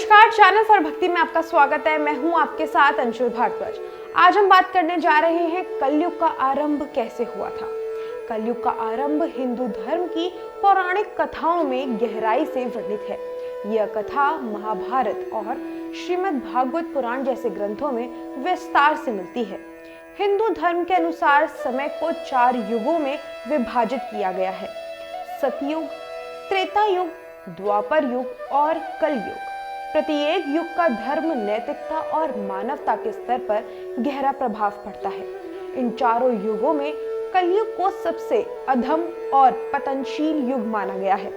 नमस्कार, channel for भक्ति में आपका स्वागत है। मैं हूं आपके साथ अंशुल भारद्वाज। आज हम बात करने जा रहे हैं कलयुग का आरंभ कैसे हुआ था। कलयुग का आरंभ हिंदू धर्म की पौराणिक कथाओं में गहराई से वर्णित है। यह कथा महाभारत और श्रीमद् भागवत पुराण जैसे ग्रंथों में विस्तार से मिलती है। हिंदू धर्म के अनुसार समय को 4 युगों में विभाजित किया गया है: सतयुग, त्रेता युग, द्वापर युग और कलयुग। प्रत्येक युग का धर्म, नैतिकता और मानवता के स्तर पर गहरा प्रभाव पड़ता है। इन चारों युगों में कलयुग को सबसे अधम और पतनशील युग माना गया है।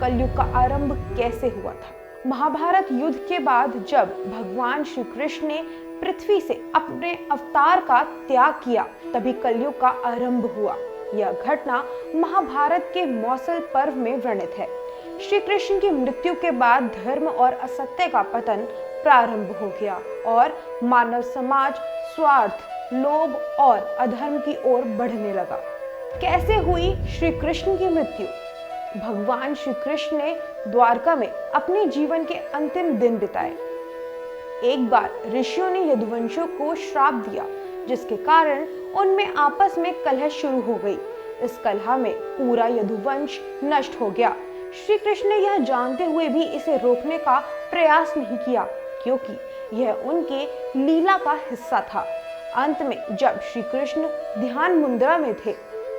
कलयुग का आरंभ कैसे हुआ था? महाभारत युद्ध के बाद जब भगवान श्री कृष्ण ने पृथ्वी से अपने अवतार का त्याग किया, तभी कलयुग का आरंभ हुआ। यह घटना महाभारत के मौसल पर्व में वर्णित है। श्री कृष्ण की मृत्यु के बाद धर्म और असत्य का पतन प्रारंभ हो गया और मानव समाज स्वार्थ, लोभ और अधर्म की ओर बढ़ने लगा। कैसे हुई श्री कृष्ण की मृत्यु? भगवान श्री कृष्ण ने द्वारका में अपने जीवन के अंतिम दिन बिताए। एक बार ऋषियों ने यदुवंशियों को श्राप दिया, जिसके कारण उनमें आपस में कलह शुरू हो गई। इस कलह में पूरा यदुवंश नष्ट हो गया। श्री कृष्ण ने यह जानते हुए भी इसे रोकने का प्रयास नहीं किया, क्योंकि यह उनके लीला का हिस्सा था। अंत में जब श्री कृष्ण ध्यान मुद्रा में थे,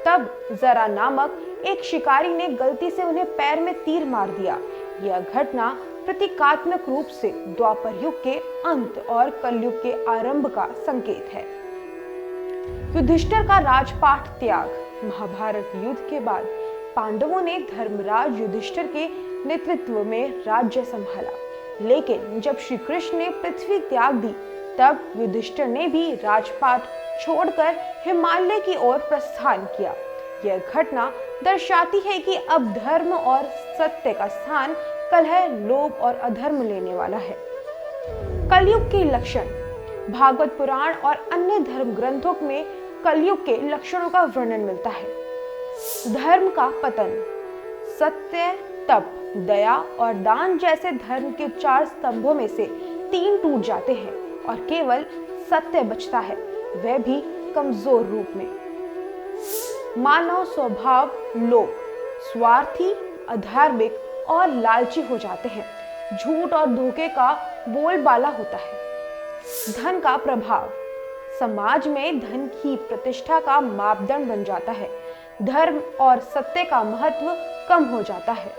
तब जरा नामक एक शिकारी ने गलती से उन्हें पैर में तीर मार दिया। यह घटना प्रतीकात्मक रूप से द्वापर युग के अंत और कलयुग के आरंभ का संकेत है। युधिष्ठिर का राजपाट त्याग। महाभारत युद्ध के बाद पांडवों ने धर्मराज युधिष्ठिर के नेतृत्व में राज्य संभाला, लेकिन जब श्री कृष्ण ने पृथ्वी त्याग दी, तब युधिष्ठिर ने भी राजपाट छोड़कर हिमालय की ओर प्रस्थान किया। यह घटना दर्शाती है कि अब धर्म और सत्य का स्थान कलह, लोभ और अधर्म लेने वाला है। कलयुग के लक्षण। भागवत पुराण और अन्य धर्म ग्रंथों में कलयुग के लक्षणों का वर्णन मिलता है। धर्म का पतन। सत्य, तप, दया और दान जैसे धर्म के 4 स्तंभों में से 3 टूट जाते हैं और केवल सत्य बचता है, वह भी कमजोर रूप में। मानव स्वभाव लोभ, स्वार्थी, अधार्मिक और लालची हो जाते हैं। झूठ और धोखे का बोलबाला होता है। धन का प्रभाव। समाज में धन की प्रतिष्ठा का मापदंड बन जाता है। धर्म और सत्य का महत्व कम हो जाता है।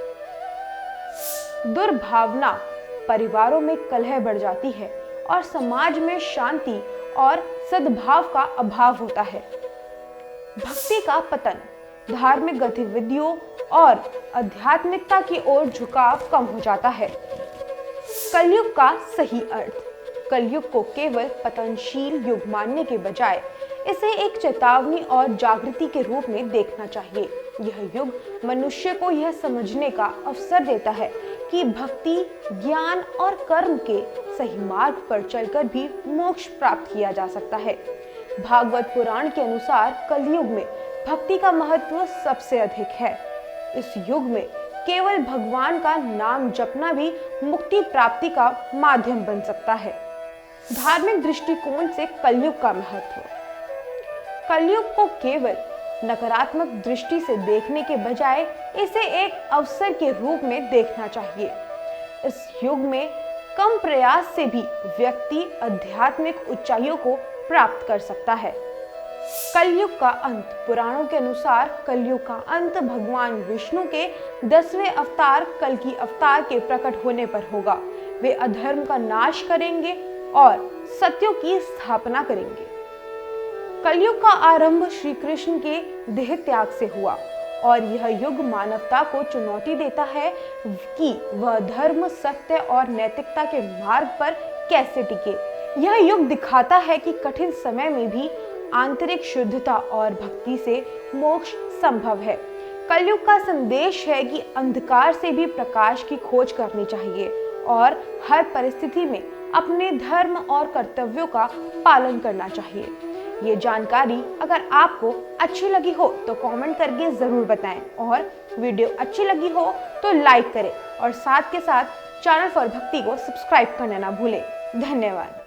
दुर्भावना। परिवारों में कलह बढ़ जाती है और समाज में शांति और सद्भाव का अभाव होता है। भक्ति का पतन। धार्मिक गतिविधियों और आध्यात्मिकता की ओर झुकाव कम हो जाता है। कलयुग का सही अर्थ। कलयुग को केवल पतनशील युग मानने के बजाय इसे एक चेतावनी और जागृति के रूप में देखना चाहिए। यह युग मनुष्य को यह समझने का अवसर देता है कि भक्ति, ज्ञान और कर्म के सही मार्ग पर चलकर भी मोक्ष प्राप्त किया जा सकता है। भागवत पुराण के अनुसार कलयुग में भक्ति का महत्व सबसे अधिक है। इस युग में केवल भगवान का नाम जपना भी मुक्ति प्राप्ति का माध्यम बन सकता है। धार्मिक दृष्टिकोण से कलयुग का महत्व। कलयुग को केवल नकारात्मक दृष्टि से देखने के बजाय इसे एक अवसर के रूप में देखना चाहिए। इस युग में कम प्रयास से भी व्यक्ति आध्यात्मिक ऊंचाइयों को प्राप्त कर सकता है। कलयुग का अंत। पुराणों के अनुसार कलयुग का अंत भगवान विष्णु के 10वें अवतार कल्कि अवतार के प्रकट होने पर होगा। वे अधर्म का नाश करेंगे और सत्यों की स्थापना करेंगे। कलयुग का आरंभ श्री कृष्ण के देह त्याग से हुआ और यह युग मानवता को चुनौती देता है कि वह धर्म, सत्य और नैतिकता के मार्ग पर कैसे टिके। यह युग दिखाता है कि कठिन समय में भी आंतरिक शुद्धता और भक्ति से मोक्ष संभव है। कलयुग का संदेश है कि अंधकार से भी प्रकाश की खोज करनी चाहिए और हर परिस्थिति में अपने धर्म और कर्तव्यों का पालन करना चाहिए। ये जानकारी अगर आपको अच्छी लगी हो तो कमेंट करके जरूर बताएं और वीडियो अच्छी लगी हो तो लाइक करें और साथ के साथ चैनल फॉर भक्ति को सब्सक्राइब करना ना भूलें। धन्यवाद।